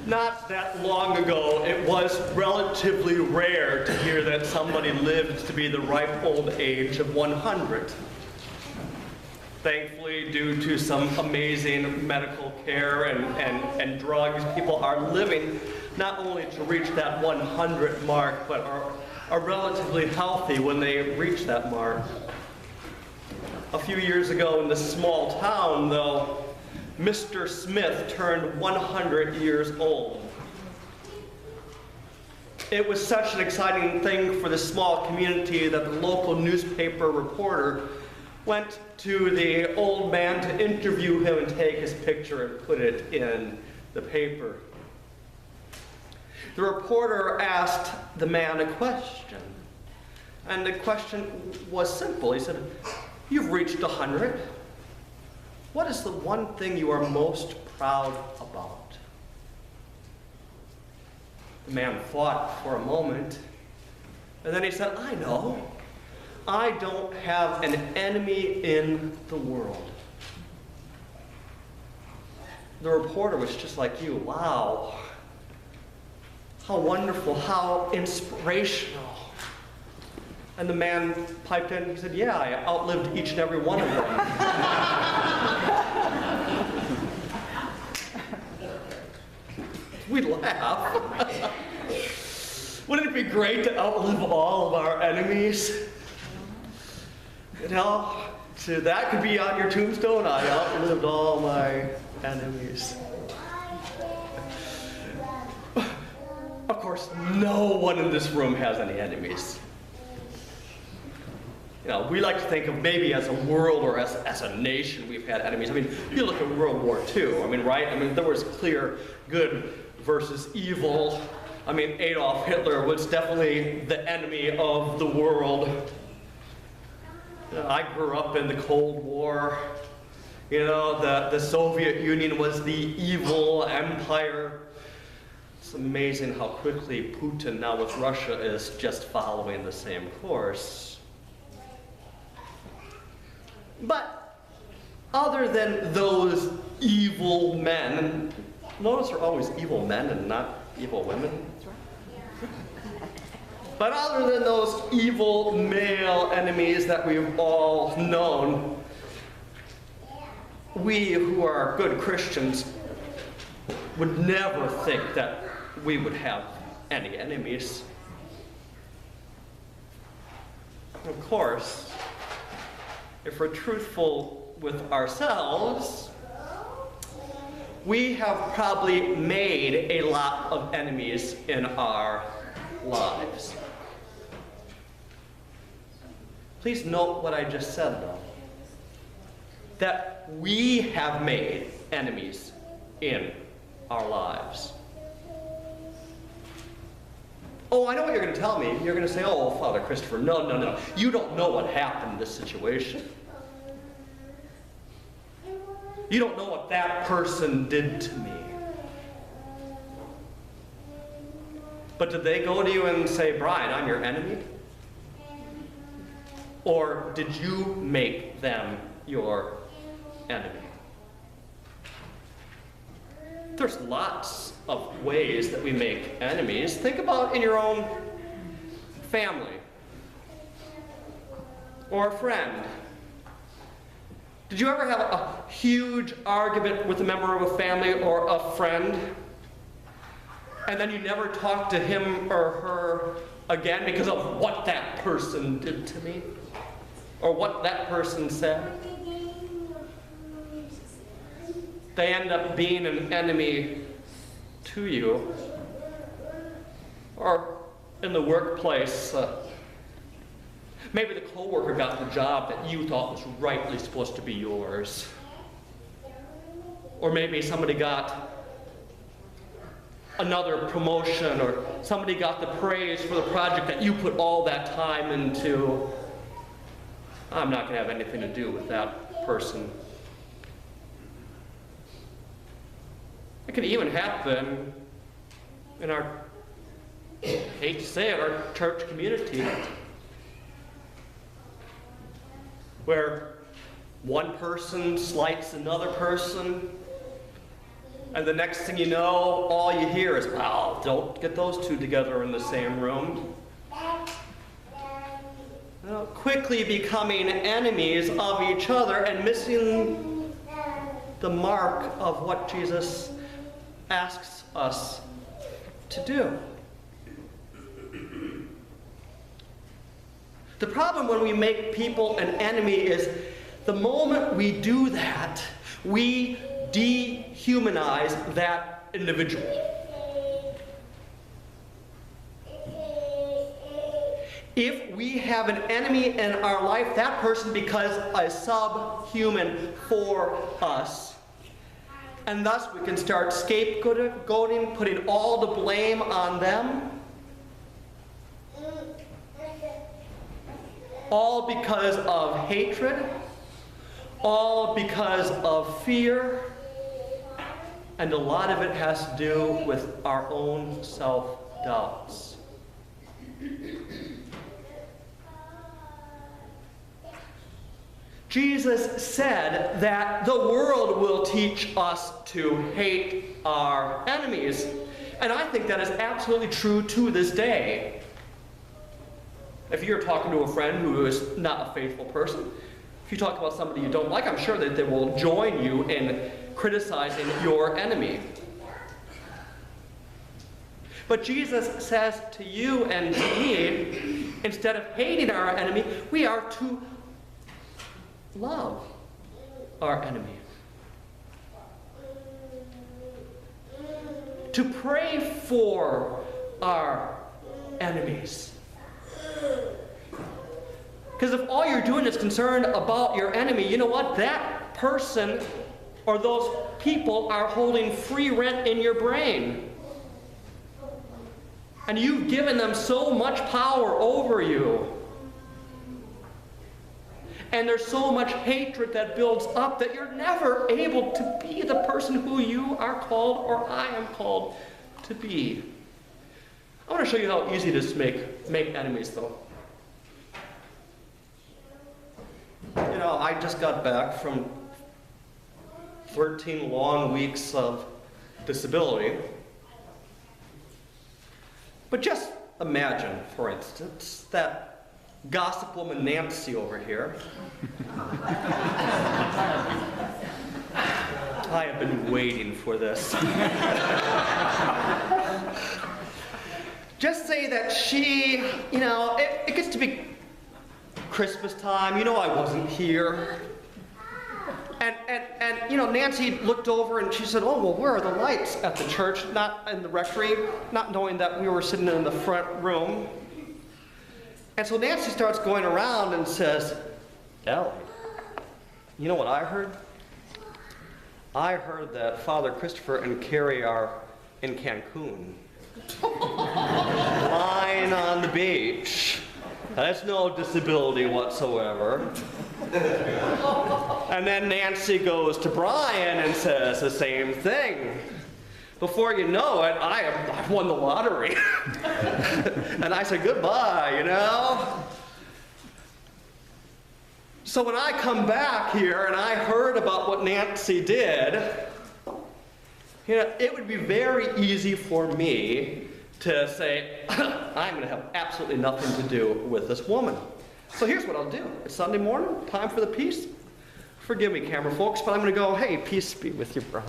Not that long ago, it was relatively rare to hear that somebody lived to be the ripe old age of 100. Thankfully, due to some amazing medical care and drugs, people are living not only to reach that 100 mark, but are relatively healthy when they reach that mark. A few years ago in this small town, though, Mr. Smith turned 100 years old. It was such an exciting thing for the small community that the local newspaper reporter went to the old man to interview him and take his picture and put it in the paper. The reporter asked the man a question, and the question was simple. He said, "You've reached 100. What is the one thing you are most proud about?" The man thought for a moment, and then he said, "I know. I don't have an enemy in the world." The reporter was just like you. Wow. How wonderful, how inspirational. And the man piped in, he said, "Yeah, I outlived each and every one of them." We laugh. Wouldn't it be great to outlive all of our enemies? You know, so that could be on your tombstone. I outlived all my enemies. Of course, no one in this room has any enemies. You know, we like to think of maybe as a world or as a nation we've had enemies. I mean, you look at World War II, I mean, right? I mean, there was clear good versus evil. I mean, Adolf Hitler was definitely the enemy of the world. You know, I grew up in the Cold War. You know, the Soviet Union was the evil empire. It's amazing how quickly Putin now with Russia is just following the same course. But other than those evil men, notice they're always evil men and not evil women. But other than those evil male enemies that we've all known, we who are good Christians would never think that we would have any enemies. Of course, if we're truthful with ourselves, we have probably made a lot of enemies in our lives. Please note what I just said, though. That we have made enemies in our lives. Oh, I know what you're going to tell me. You're going to say, "Oh, Father Christopher, no. You don't know what happened in this situation. You don't know what that person did to me." But did they go to you and say, "Brian, I'm your enemy"? Or did you make them your enemy? There's lots of ways that we make enemies. Think about in your own family or a friend. Did you ever have a huge argument with a member of a family or a friend, and then you never talk to him or her again because of what that person did to me or what that person said? They end up being an enemy to you. Or in the workplace, maybe the coworker got the job that you thought was rightly supposed to be yours. Or maybe somebody got another promotion, or somebody got the praise for the project that you put all that time into. I'm not going to have anything to do with that person. It can even happen in our, I hate to say it, our church community, where one person slights another person, And the next thing you know, all you hear is, well, don't get those two together in the same room. You know, quickly becoming enemies of each other and missing the mark of what Jesus asks us to do. The problem when we make people an enemy is the moment we do that, we dehumanize that individual. If we have an enemy in our life, that person becomes a subhuman for us. And thus we can start scapegoating, putting all the blame on them. All because of hatred, all because of fear, and a lot of it has to do with our own self-doubts. Jesus said that the world will teach us to hate our enemies, and I think that is absolutely true to this day. If you're talking to a friend who is not a faithful person, if you talk about somebody you don't like, I'm sure that they will join you in criticizing your enemy. But Jesus says to you and to me, instead of hating our enemy, we are to love our enemy. To pray for our enemies. Because if all you're doing is concerned about your enemy, you know what? That person or those people are holding free rent in your brain. And you've given them so much power over you. And there's so much hatred that builds up that you're never able to be the person who you are called or I am called to be. I want to show you how easy it is to make enemies, though. You know, I just got back from 13 long weeks of disability. But just imagine, for instance, that gossip woman Nancy over here. I have been waiting for this. Just say that she, you know, it gets to be Christmas time. You know I wasn't here. And you know, Nancy looked over and she said, oh, well, where are the lights at the church? Not in the rectory, not knowing that we were sitting in the front room. And so Nancy starts going around and says, Ellie, you know what I heard? I heard that Father Christopher and Carrie are in Cancun. Lying on the beach. That's no disability whatsoever. And then Nancy goes to Brian and says the same thing. Before you know it, I've won the lottery. And I said goodbye, you know? So when I come back here and I heard about what Nancy did, you know, it would be very easy for me to say, I'm going to have absolutely nothing to do with this woman. So here's what I'll do. It's Sunday morning, time for the peace. Forgive me, camera folks, but I'm going to go, hey, peace be with you, Brian.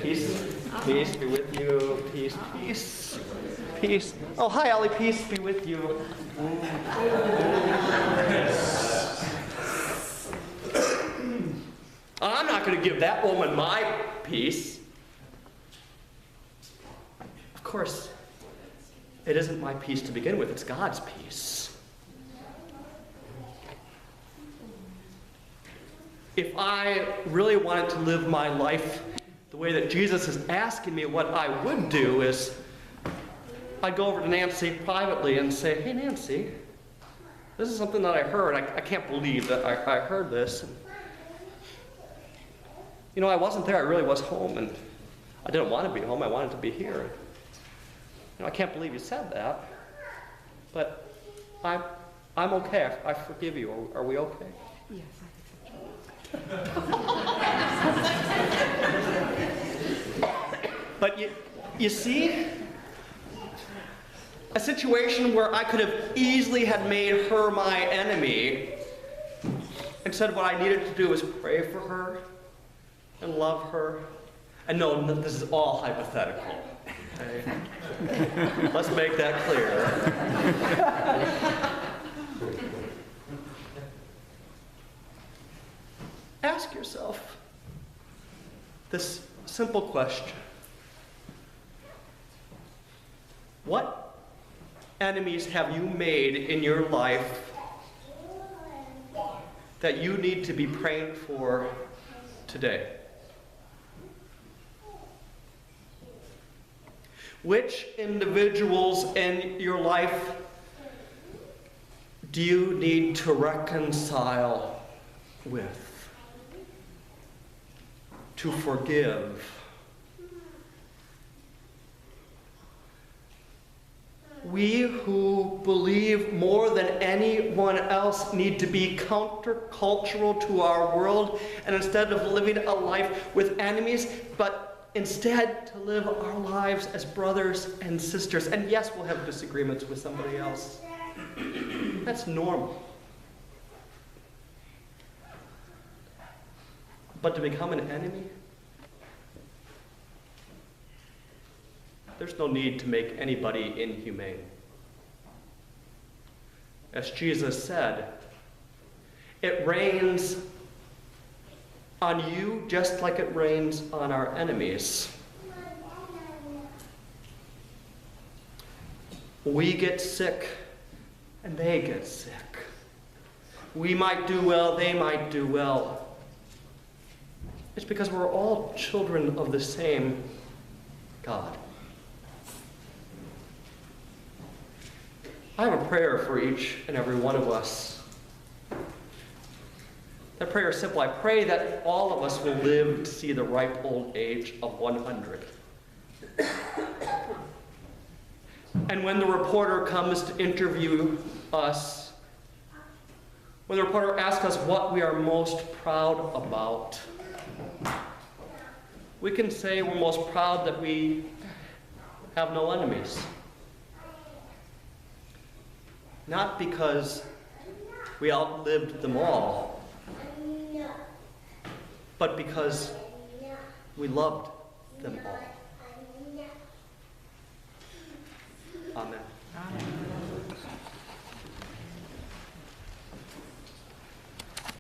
Peace, peace be with you. Peace, peace, peace. Oh, hi, Ellie. Peace be with you. I'm not going to give that woman my peace. Of course, it isn't my peace to begin with. It's God's peace. If I really wanted to live my life the way that Jesus is asking me, what I would do is I'd go over to Nancy privately and say, hey, Nancy, this is something that I heard. I can't believe that I heard this. You know, I wasn't there. I really was home, and I didn't want to be home. I wanted to be here. You know, I can't believe you said that, but I'm okay. I forgive you. Are we okay? Yes, But you see, a situation where I could have easily had made her my enemy, instead what I needed to do was pray for her and love her. And no, this is all hypothetical. Okay? Let's make that clear. Ask yourself this simple question. What enemies have you made in your life that you need to be praying for today? Which individuals in your life do you need to reconcile with, to forgive? We who believe more than anyone else need to be countercultural to our world, and instead of living a life with enemies, but instead to live our lives as brothers and sisters. And yes, we'll have disagreements with somebody else. That's normal. But to become an enemy, there's no need to make anybody inhumane. As Jesus said, it rains on you just like it rains on our enemies. We get sick and they get sick. We might do well, they might do well. It's because we're all children of the same God. I have a prayer for each and every one of us. That prayer is simple. I pray that all of us will live to see the ripe old age of 100. And when the reporter comes to interview us, when the reporter asks us what we are most proud about, we can say we're most proud that we have no enemies. Not because we outlived them all, but because we loved them all.